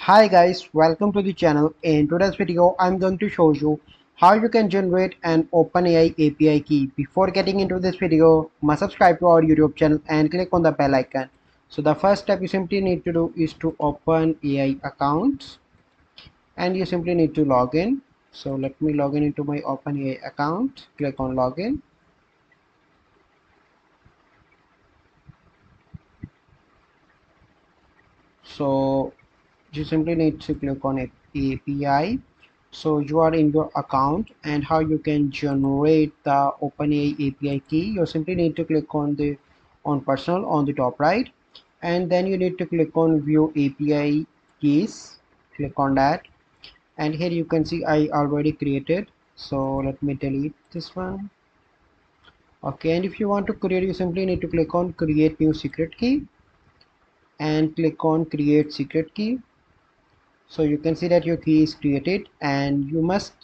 Hi guys, welcome to the channel. In today's video, I'm going to show you how you can generate an OpenAI API key. Before getting into this video, must subscribe to our YouTube channel and click on the bell icon. So the first step you simply need to do is to open AI account and you simply need to log in. So let me log in into my OpenAI account. Click on login. So you simply need to click on API. So you are in your account, and how you can generate the OpenAI API key, you simply need to click on the on personal on the top right, and then you need to click on view API keys. Click on that, and here you can see I already created. So let me delete this one. Okay, and if you want to create, you simply need to click on create new secret key and click on create secret key. So you can see that your key is created, and you must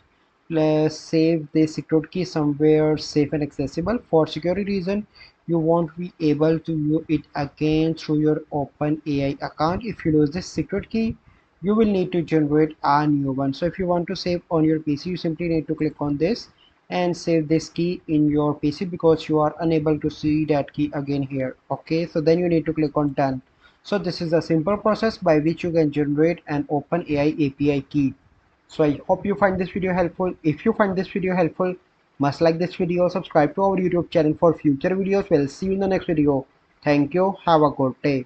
save the secret key somewhere safe and accessible. For security reason, you won't be able to view it again through your OpenAI account. If you lose this secret key, you will need to generate a new one. So if you want to save on your PC, you simply need to click on this and save this key in your PC, because you are unable to see that key again here. Okay, so then you need to click on done. So this is a simple process by which you can generate an OpenAI API key. So I hope you find this video helpful. If you find this video helpful, must like this video, subscribe to our YouTube channel for future videos. We'll see you in the next video. Thank you. Have a good day.